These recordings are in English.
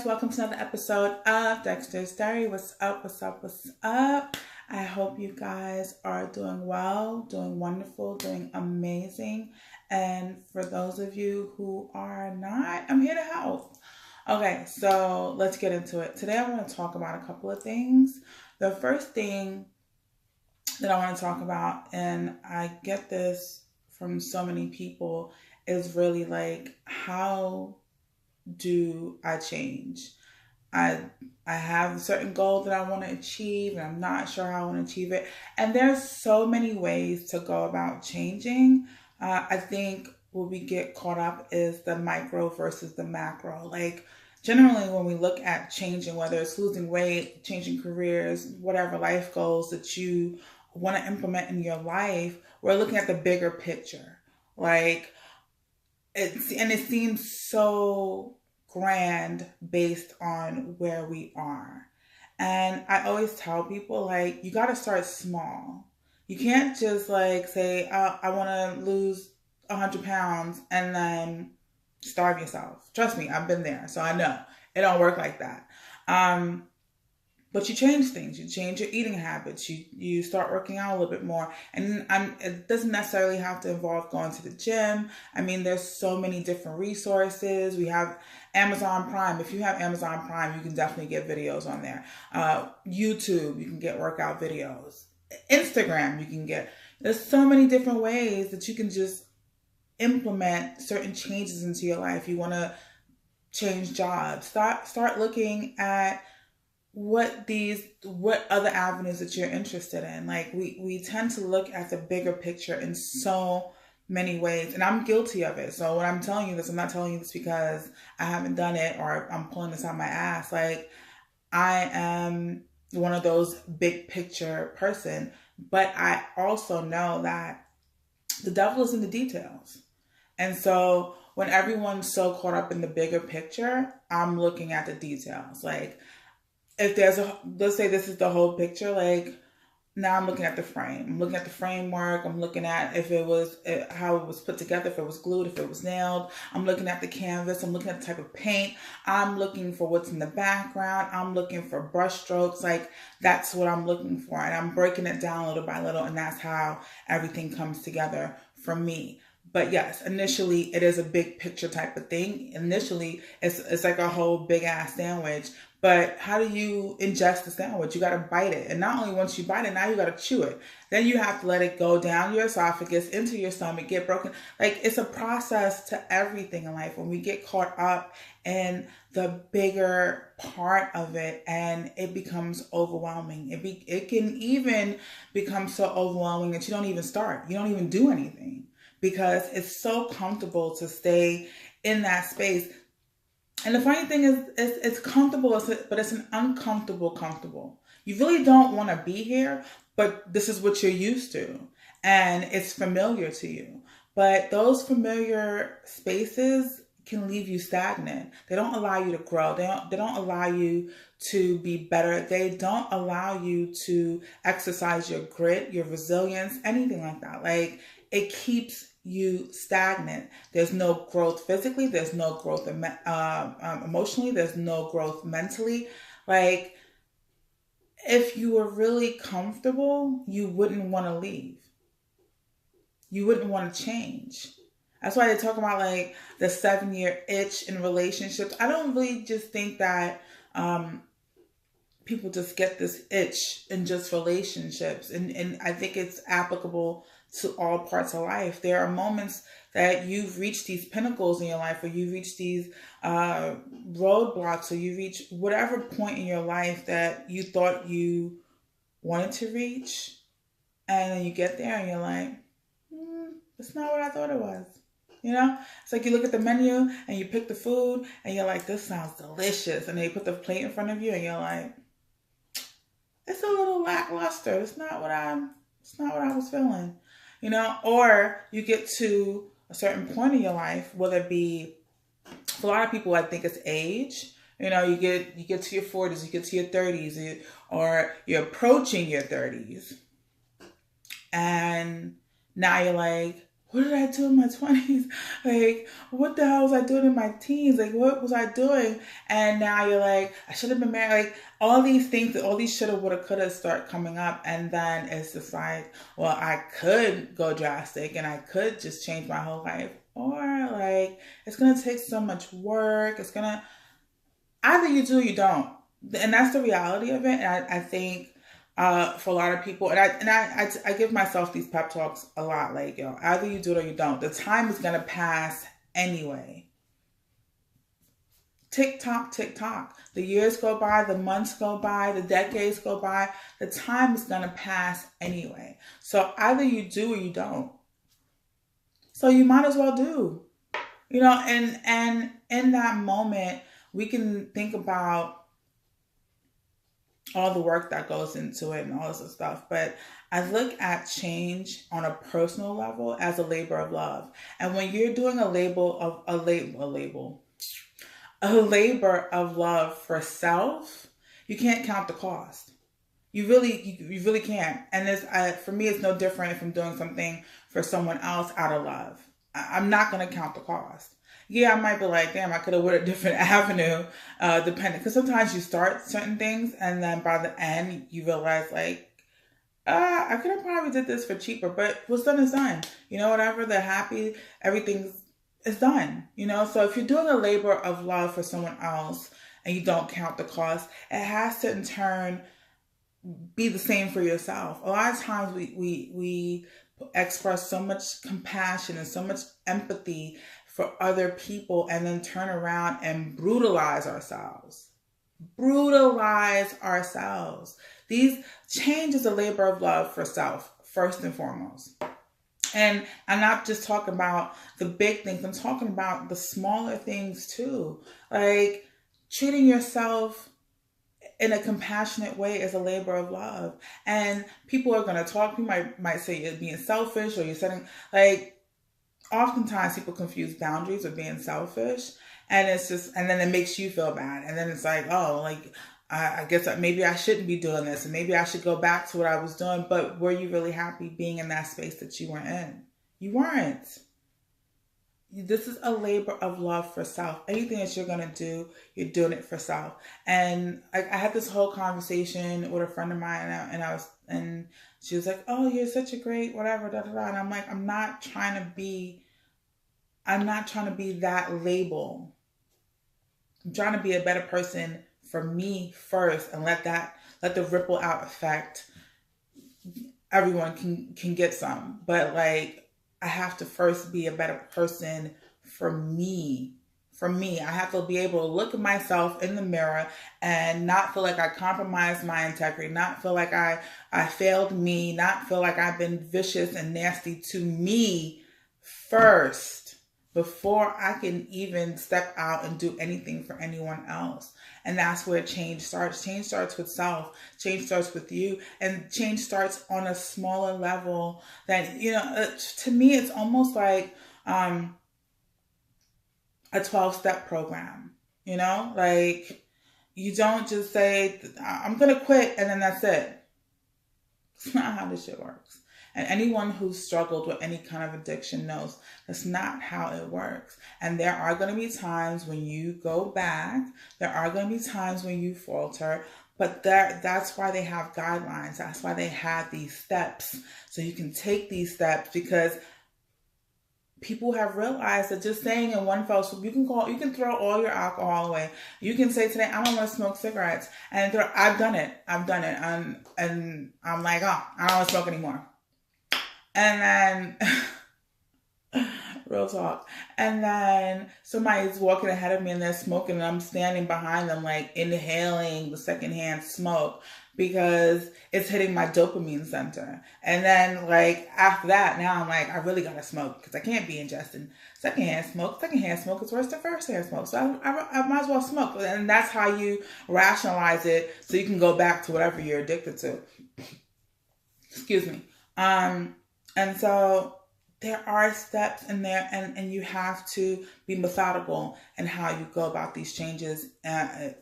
guys, welcome to another episode of Dexter's Diary. What's up, what's up, what's up? I hope you guys are doing well, doing wonderful, doing amazing. And for those of you who are not, I'm here to help. Okay, so let's get into it. Today I want to talk about a couple of things. The first thing that I want to talk about, and I get this from so many people, is really like, how do I change? I have a certain goal that I want to achieve, and I'm not sure how I want to achieve it. And there's so many ways to go about changing. I think what we get caught up is the micro versus the macro. Like, generally when we look at changing, whether it's losing weight, changing careers, whatever life goals that you want to implement in your life, we're looking at the bigger picture. Like, it seems so grand based on where we are. And I always tell people, like, you got to start small. You can't just like say, I want to lose 100 pounds and then starve yourself. Trust me, I've been there. So I know it don't work like that. But you change things. You change your eating habits. You start working out a little bit more. And it doesn't necessarily have to involve going to the gym. I mean, there's so many different resources. We have Amazon Prime. If you have Amazon Prime, you can definitely get videos on there. YouTube, you can get workout videos. Instagram, you can get. There's so many different ways that you can just implement certain changes into your life. You want to change jobs. Start looking at what other avenues that you're interested in. Like, we tend to look at the bigger picture in so many ways, and I'm guilty of it. So when I'm telling you this, I'm not telling you this because I haven't done it or I'm pulling this out my ass. Like, I am one of those big picture person, but I also know that the devil is in the details. And so when everyone's so caught up in the bigger picture, I'm looking at the details. Like, if let's say this is the whole picture, like, now I'm looking at the frame. I'm looking at the framework. I'm looking at how it was put together, if it was glued, if it was nailed. I'm looking at the canvas. I'm looking at the type of paint. I'm looking for what's in the background. I'm looking for brush strokes. Like, that's what I'm looking for. And I'm breaking it down little by little. And that's how everything comes together for me. But yes, initially it is a big picture type of thing. Initially, it's like a whole big ass sandwich. But how do you ingest the sandwich? You got to bite it. And not only once you bite it, now you got to chew it. Then you have to let it go down your esophagus, into your stomach, get broken. Like, it's a process to everything in life. When we get caught up in the bigger part of it, and it becomes overwhelming. It can even become so overwhelming that you don't even start. You don't even do anything, because it's so comfortable to stay in that space. And the funny thing is, it's comfortable, but it's an uncomfortable comfortable. You really don't want to be here, but this is what you're used to. And it's familiar to you. But those familiar spaces can leave you stagnant. They don't allow you to grow. They don't allow you to be better. They don't allow you to exercise your grit, your resilience, anything like that. Like, it keeps you stagnant. There's no growth physically. There's no growth emotionally. There's no growth mentally. Like, if you were really comfortable, you wouldn't want to leave. You wouldn't want to change. That's why they talk about like the 7-year itch in relationships. I don't really just think that people just get this itch in just relationships. And I think it's applicable to all parts of life. There are moments that you've reached these pinnacles in your life, or you reach these roadblocks, or you reach whatever point in your life that you thought you wanted to reach. And then you get there and you're like, it's not what I thought it was. You know, it's like you look at the menu and you pick the food and you're like, this sounds delicious. And then you put the plate in front of you and you're like, it's a little lackluster. It's not what I was feeling. You know, or you get to a certain point in your life, whether it be, for a lot of people, I think it's age. You know, you get to your 40s, you get to your 30s, or you're approaching your 30s. And now you're like, what did I do in my 20s? Like, what the hell was I doing in my teens? Like, what was I doing? And now you're like, I should have been married. Like, all these things, all these shoulda, woulda, coulda start coming up. And then it's just like, well, I could go drastic and I could just change my whole life. Or like, it's going to take so much work. It's going to, either you do or you don't. And that's the reality of it. And I think for a lot of people, and I give myself these pep talks a lot, like, yo, either you do it or you don't. The time is gonna pass anyway. Tick tock, tick tock. The years go by, the months go by, the decades go by. The time is gonna pass anyway. So either you do or you don't. So you might as well do. You know, and in that moment, we can think about all the work that goes into it and all this stuff. But I look at change on a personal level as a labor of love. And when you're doing a labor of love for self, you can't count the cost. You really can't. And for me, it's no different if I'm doing something for someone else out of love. I'm not going to count the cost. Yeah, I might be like, damn, I could have went a different avenue, depending. Because sometimes you start certain things and then by the end you realize like, I could have probably did this for cheaper, but what's done is done. You know, whatever, they're happy, everything is done. You know, so if you're doing a labor of love for someone else and you don't count the cost, it has to in turn be the same for yourself. A lot of times we express so much compassion and so much empathy for other people and then turn around and brutalize ourselves. These change is a labor of love for self, first and foremost. And I'm not just talking about the big things. I'm talking about the smaller things too. Like treating yourself in a compassionate way is a labor of love. And people are going to talk. You might say you're being selfish or you're setting, like, oftentimes people confuse boundaries with being selfish. And it's just, and then it makes you feel bad. And then it's like, oh, like, I guess maybe I shouldn't be doing this. And maybe I should go back to what I was doing. But were you really happy being in that space that you were in? You weren't. This is a labor of love for self. Anything that you're going to do, you're doing it for self. And I had this whole conversation with a friend of mine and she was like, oh, you're such a great whatever, da, da, da. And I'm like, I'm not trying to be that label. I'm trying to be a better person for me first and let the ripple out effect. Everyone can get some, but like, I have to first be a better person for me. For me, I have to be able to look at myself in the mirror and not feel like I compromised my integrity, not feel like I failed me, not feel like I've been vicious and nasty to me first before I can even step out and do anything for anyone else. And that's where change starts. Change starts with self. Change starts with you. And change starts on a smaller level that, you know, to me, it's almost like a 12-step program, you know? Like, you don't just say, I'm going to quit, and then that's it. It's not how this shit works. And anyone who's struggled with any kind of addiction knows that's not how it works. And there are going to be times when you go back. There are going to be times when you falter. But that's why they have guidelines. That's why they have these steps. So you can take these steps because people have realized that just saying in one fell swoop, you can throw all your alcohol away. You can say today, I don't want to smoke cigarettes. And I've done it. And I'm like, oh, I don't want to smoke anymore. And then, real talk. And then somebody's walking ahead of me and they're smoking and I'm standing behind them, like inhaling the secondhand smoke because it's hitting my dopamine center. And then like after that, now I'm like, I really gotta smoke because I can't be ingesting secondhand smoke. Secondhand smoke is worse than firsthand smoke. So I might as well smoke. And that's how you rationalize it so you can go back to whatever you're addicted to. Excuse me. And so there are steps in there and you have to be methodical in how you go about these changes,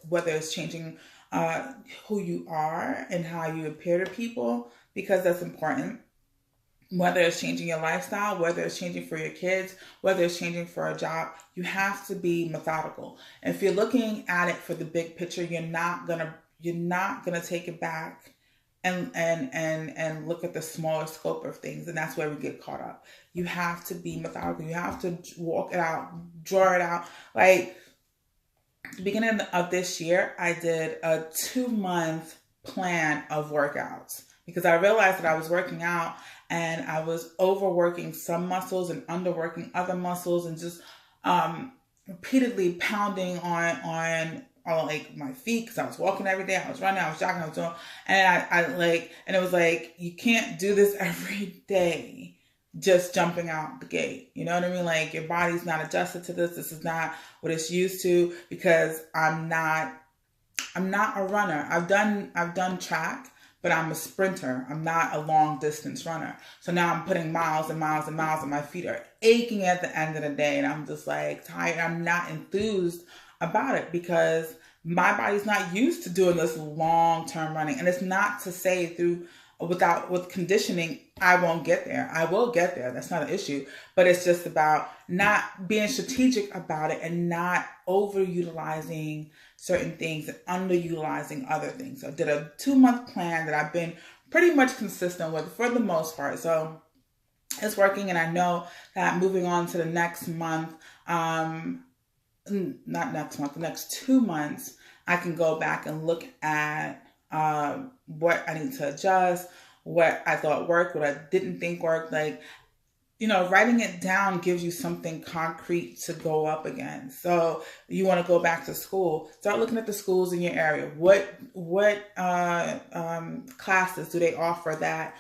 whether it's changing who you are and how you appear to people, because that's important. whether it's changing your lifestyle, whether it's changing for your kids, whether it's changing for a job, you have to be methodical. And if you're looking at it for the big picture, you're not gonna take it back and look at the smaller scope of things. And that's where we get caught up. You have to be methodical. You have to walk it out, draw it out. Like, beginning of this year, I did a 2-month plan of workouts because I realized that I was working out and I was overworking some muscles and underworking other muscles, and just repeatedly pounding on like my feet, because I was walking every day, I was running, I was jogging, I was doing, and and it was like, you can't do this every day just jumping out the gate. You know what I mean? Like, your body's not adjusted to this. This is not what it's used to, because I'm not a runner. I've done track, but I'm a sprinter. I'm not a long distance runner. So now I'm putting miles and miles and miles, and my feet are aching at the end of the day, and I'm just like tired. I'm not enthused about it because my body's not used to doing this long-term running. And it's not to say with conditioning, I won't get there. I will get there. That's not an issue. But it's just about not being strategic about it and not overutilizing certain things and underutilizing other things. So I did a 2-month plan that I've been pretty much consistent with for the most part. So it's working. And I know that moving on to the next month, not next month, the next 2 months, I can go back and look at what I need to adjust, what I thought worked, what I didn't think worked. Like, writing it down gives you something concrete to go up again. So you want to go back to school, start looking at the schools in your area. What classes do they offer that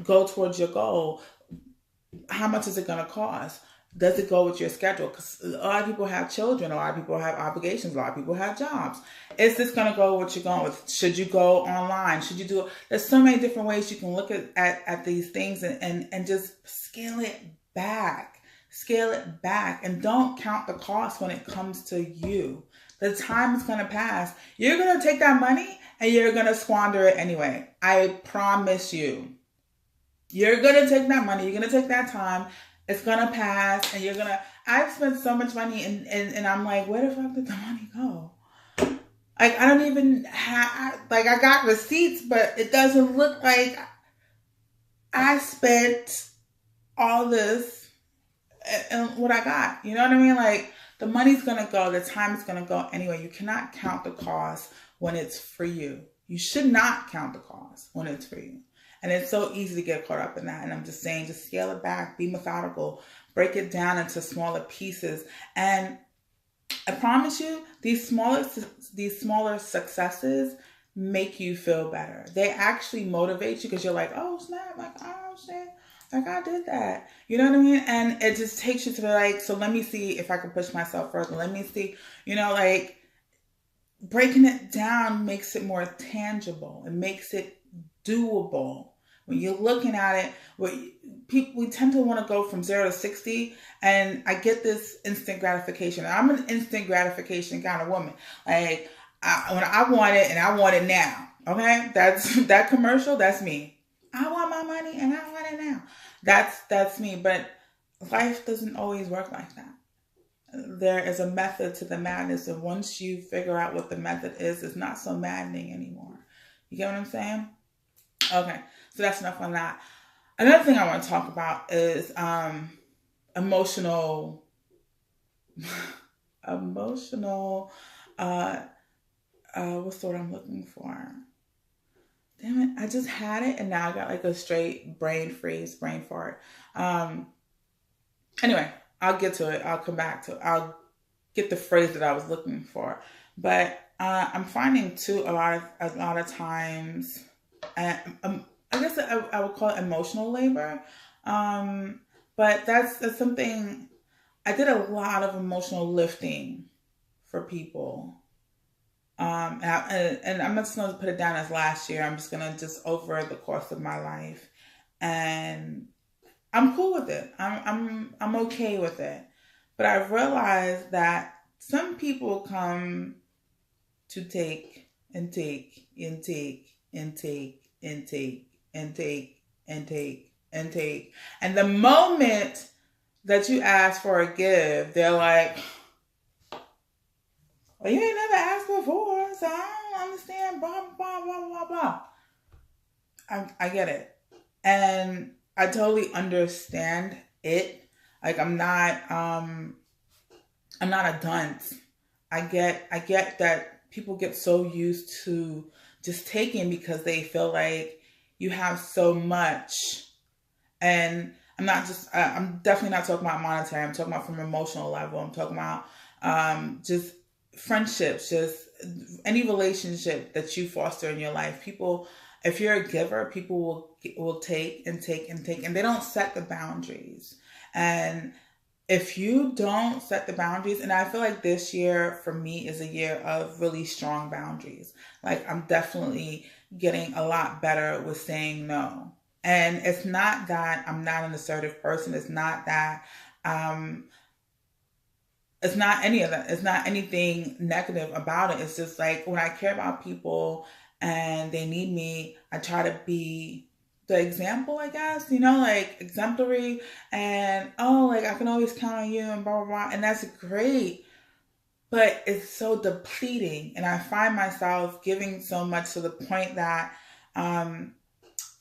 go towards your goal? How much is it going to cost? Does it go with your schedule? Because a lot of people have children, a lot of people have obligations, a lot of people have jobs. Is this going to go with what you're going with? Should you go online? Should you do it? There's so many different ways you can look at these things and just scale it back. Scale it back. And don't count the cost when it comes to you. The time is going to pass. You're going to take that money and you're going to squander it anyway. I promise you. You're going to take that money. You're going to take that time. It's going to pass, and I've spent so much money, and I'm like, where the fuck did the money go? Like, I don't even have, like, I got receipts, but it doesn't look like I spent all this and what I got. You know what I mean? Like, the money's going to go, the time is going to go anyway. You cannot count the cost when it's for you. You should not count the cost when it's for you. And it's so easy to get caught up in that. And I'm just saying, just scale it back, be methodical, break it down into smaller pieces. And I promise you, these smaller successes make you feel better. They actually motivate you because you're like, oh snap, like, oh shit, like I did that. You know what I mean? And it just takes you to like, so let me see if I can push myself further. Let me see, like breaking it down makes it more tangible. It makes it doable. When you're looking at it, we tend to want to go from 0 to 60, and I get this instant gratification. I'm an instant gratification kind of woman. Like, when I want it, and I want it now. Okay, that commercial. That's me. I want my money, and I want it now. That's me. But life doesn't always work like that. There is a method to the madness, and once you figure out what the method is, it's not so maddening anymore. You get what I'm saying? Okay, so that's enough on that. Another thing I want to talk about is emotional, what's the word I'm looking for? Damn it, I just had it and now I got like a straight brain fart. Anyway, I'll get to it. I'll come back to it. I'll get the phrase that I was looking for. But I'm finding too a lot of times, I guess I would call it emotional labor. But that's something, I did a lot of emotional lifting for people. And I'm not just going to put it down as last year. I'm just going to just over the course of my life. And I'm cool with it. I'm okay with it. But I've realized that some people come to take and take and take and take and take and take and take and take. And the moment that you ask for a give, they're like, well, you ain't never asked before, so I don't understand, blah, blah, blah, blah, blah. I get it. And I totally understand it. Like, I'm not a dunce. I get that people get so used to just taking because they feel like you have so much. And I'm definitely not talking about monetary. I'm talking about from an emotional level. I'm talking about just friendships, just any relationship that you foster in your life. People, if you're a giver, people will take and take and take, and they don't set the boundaries. And if you don't set the boundaries, and I feel like this year for me is a year of really strong boundaries. Like, I'm definitely getting a lot better with saying no. And it's not that I'm not an assertive person. It's not that it's not any of that. It's not anything negative about it. It's just like when I care about people and they need me, I try to be the example, I guess, like exemplary, and like I can always count on you and blah, blah, blah. And that's great. But it's so depleting. And I find myself giving so much to the point that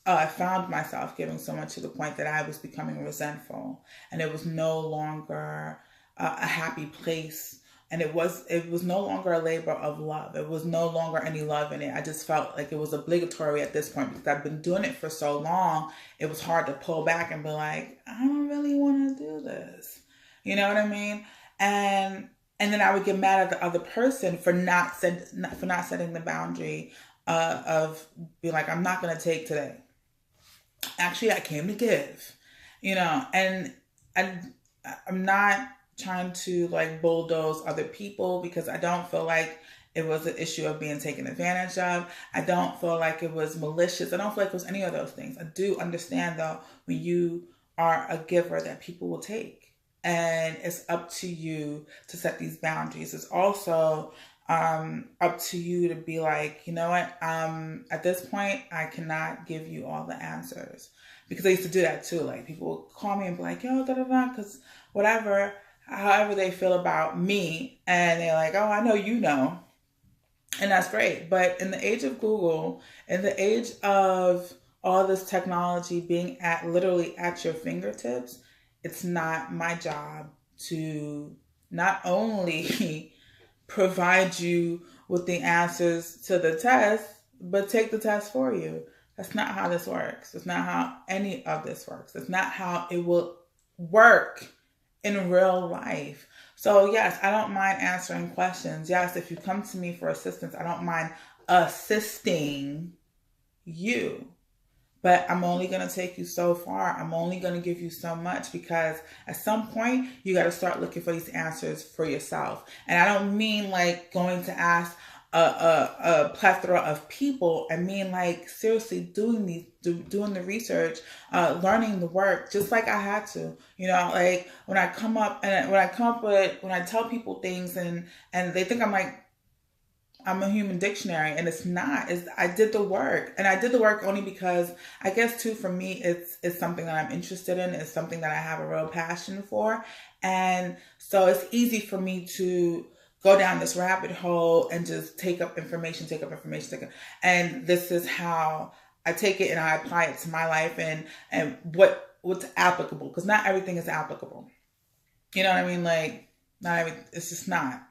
I found myself giving so much to the point that I was becoming resentful, and it was no longer a happy place, and it was no longer a labor of love. It was no longer any love in it. I just felt like it was obligatory at this point because I've been doing it for so long. It was hard to pull back and be like, I don't really want to do this. You know what I mean? And then I would get mad at the other person for not setting the boundary of being like, I'm not going to take today. Actually, I came to give, and I'm not trying to like bulldoze other people because I don't feel like it was an issue of being taken advantage of. I don't feel like it was malicious. I don't feel like it was any of those things. I do understand though, when you are a giver, that people will take, and it's up to you to set these boundaries. It's also up to you to be like, you know what, at this point, I cannot give you all the answers. Because I used to do that too. Like, people would call me and be like, yo, da da da, because whatever, however they feel about me. And they're like, oh, I know you know. And that's great. But in the age of Google, in the age of all this technology being literally at your fingertips, it's not my job to not only provide you with the answers to the test, but take the test for you. That's not how this works. That's not how any of this works. That's not how it will work in real life. So yes, I don't mind answering questions. Yes, if you come to me for assistance, I don't mind assisting you. But I'm only going to take you so far. I'm only going to give you so much, because at some point you got to start looking for these answers for yourself. And I don't mean like going to ask a plethora of people. I mean like seriously doing the research, learning the work, just like I had to. Like when I tell people things and they think I'm a human dictionary, and it's not. I did the work, and I did the work only because I guess too, for me, it's something that I'm interested in. It's something that I have a real passion for. And so it's easy for me to go down this rabbit hole and just take up information. And this is how I take it and I apply it to my life and what's applicable, because not everything is applicable. You know what I mean? Like, it's just not.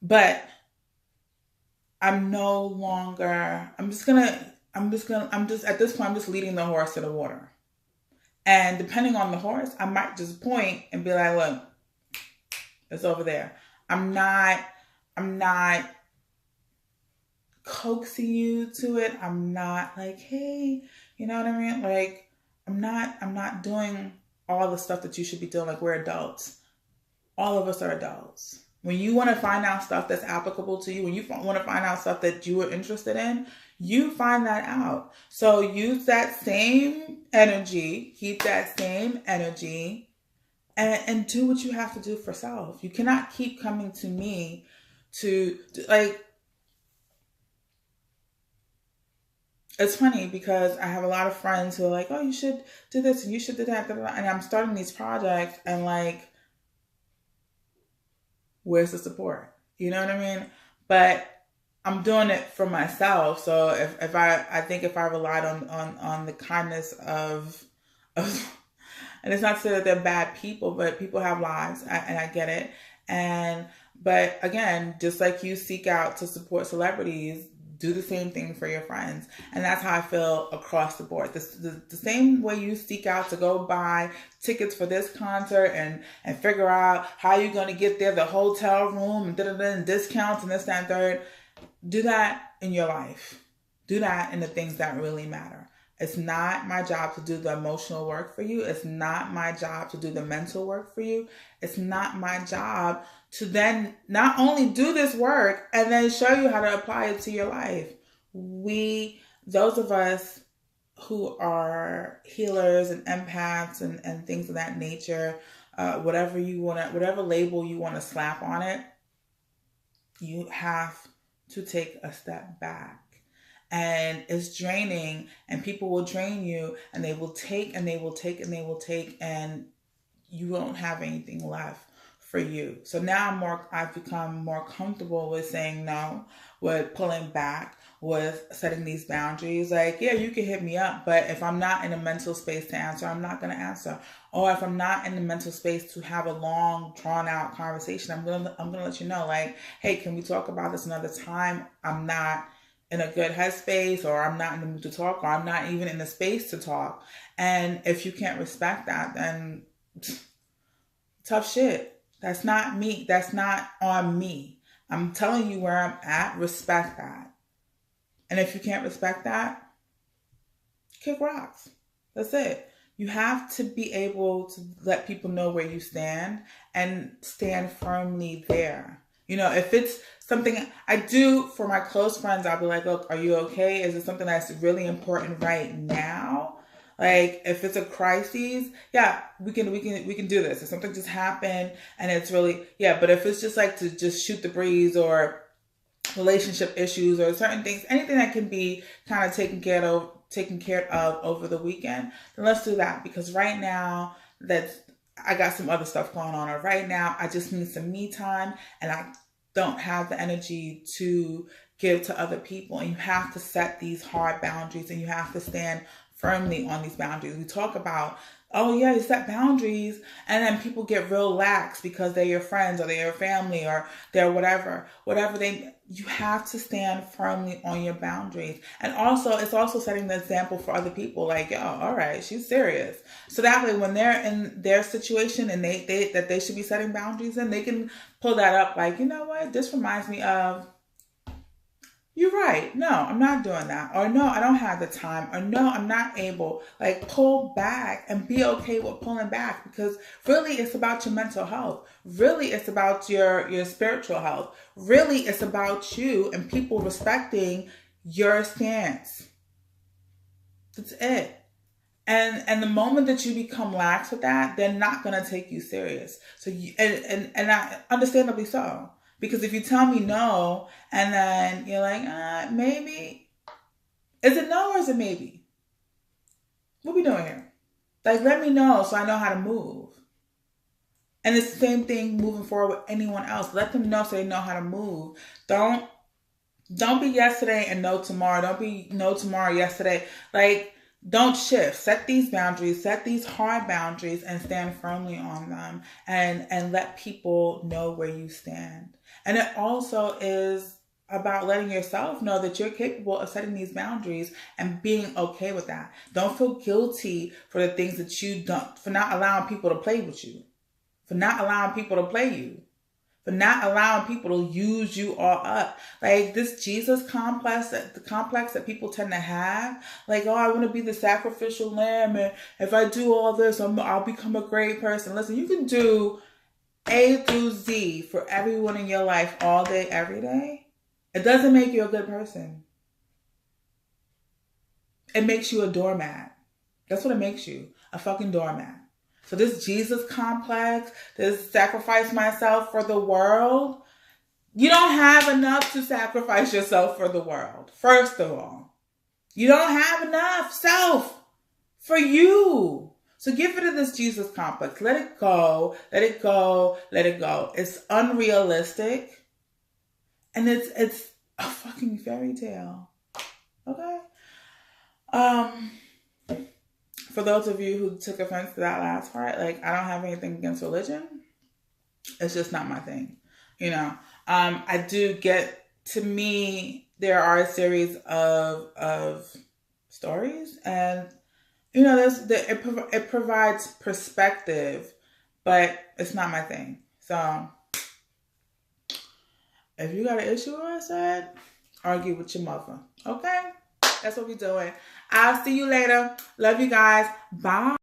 But I'm at this point, I'm just leading the horse to the water. And depending on the horse, I might just point and be like, look, it's over there. I'm not coaxing you to it. I'm not like, hey, you know what I mean? Like, I'm not doing all the stuff that you should be doing. Like, we're adults. All of us are adults. When you want to find out stuff that's applicable to you, when you want to find out stuff that you are interested in, you find that out. So use that same energy, keep that same energy, and do what you have to do for self. You cannot keep coming to me to like, it's funny because I have a lot of friends who are like, oh, you should do this and you should do that. Da, da, da. And I'm starting these projects and like, where's the support? You know what I mean? But I'm doing it for myself. So if I think if I relied on the kindness of and it's not to say that they're bad people, but people have lives and I get it. And but again, just like you seek out to support celebrities, do the same thing for your friends. And that's how I feel across the board. The same way you seek out to go buy tickets for this concert and figure out how you're going to get there, the hotel room, and discounts and this, that, and third. Do that in your life. Do that in the things that really matter. It's not my job to do the emotional work for you. It's not my job to do the mental work for you. It's not my job to then not only do this work and then show you how to apply it to your life. Those of us who are healers and empaths and things of that nature, whatever label you want to slap on it, you have to take a step back. And it's draining, and people will drain you, and they will take and they will take and they will take, and you won't have anything left for you. So now I've become more comfortable with saying no, with pulling back, with setting these boundaries. Like, yeah, you can hit me up, but if I'm not in a mental space to answer, I'm not going to answer. Or if I'm not in the mental space to have a long, drawn out conversation, I'm gonna let you know, like, hey, can we talk about this another time? I'm not in a good headspace, or I'm not in the mood to talk, or I'm not even in the space to talk. And if you can't respect that, then tough shit. That's not me. That's not on me. I'm telling you where I'm at. Respect that. And if you can't respect that, kick rocks. That's it. You have to be able to let people know where you stand and stand firmly there. You know, if it's something I do for my close friends, I'll be like, look, are you okay? Is it something that's really important right now? Like, if it's a crisis, yeah, we can do this. If something just happened and it's really, yeah, but if it's just like to just shoot the breeze, or relationship issues, or certain things, anything that can be kind of taken care of over the weekend, then let's do that. Because right now, I got some other stuff going on. Or right now, I just need some me time, and I don't have the energy to give to other people. And you have to set these hard boundaries, and you have to stand firmly on these boundaries. We talk about, oh yeah, you set boundaries, and then people get real lax because they're your friends, or they're your family, or they're whatever you have to stand firmly on your boundaries. And also, it's also setting the example for other people, like, yo, all right, she's serious. So that way, when they're in their situation and they should be setting boundaries, and they can pull that up, like, you know what, this reminds me of, you're right. No, I'm not doing that. Or no, I don't have the time. Or no, I'm not able. Like, pull back and be okay with pulling back, because really it's about your mental health. Really it's about your spiritual health. Really it's about you and people respecting your stance. That's it. And the moment that you become lax with that, they're not going to take you serious. So understandably so. Because if you tell me no, and then you're like, maybe. Is it no or is it maybe? What are we doing here? Like, let me know so I know how to move. And it's the same thing moving forward with anyone else. Let them know so they know how to move. Don't be yesterday and no tomorrow. Don't be no tomorrow, yesterday. Like, don't shift. Set these boundaries, set these hard boundaries, and stand firmly on them, and let people know where you stand. And it also is about letting yourself know that you're capable of setting these boundaries and being okay with that. Don't feel guilty for the things that you don't, for not allowing people to play with you, for not allowing people to play you, for not allowing people to use you all up. Like, this Jesus complex, the complex that people tend to have, like, oh, I want to be the sacrificial lamb, and if I do all this, I'll become a great person. Listen, you can do A through Z for everyone in your life all day, every day. It doesn't make you a good person. It makes you a doormat. That's what it makes you, a fucking doormat. So this Jesus complex, this sacrifice myself for the world, you don't have enough to sacrifice yourself for the world, first of all. You don't have enough self for you. So get rid of this Jesus complex. Let it go. Let it go. Let it go. It's unrealistic. And it's a fucking fairy tale. Okay? For those of you who took offense to that last part, like, I don't have anything against religion. It's just not my thing. You know, I do get, to me, there are a series of stories, and you know, it provides perspective, but it's not my thing. So if you got an issue with what I said, argue with your mother. Okay? That's what we're doing. I'll see you later. Love you guys. Bye.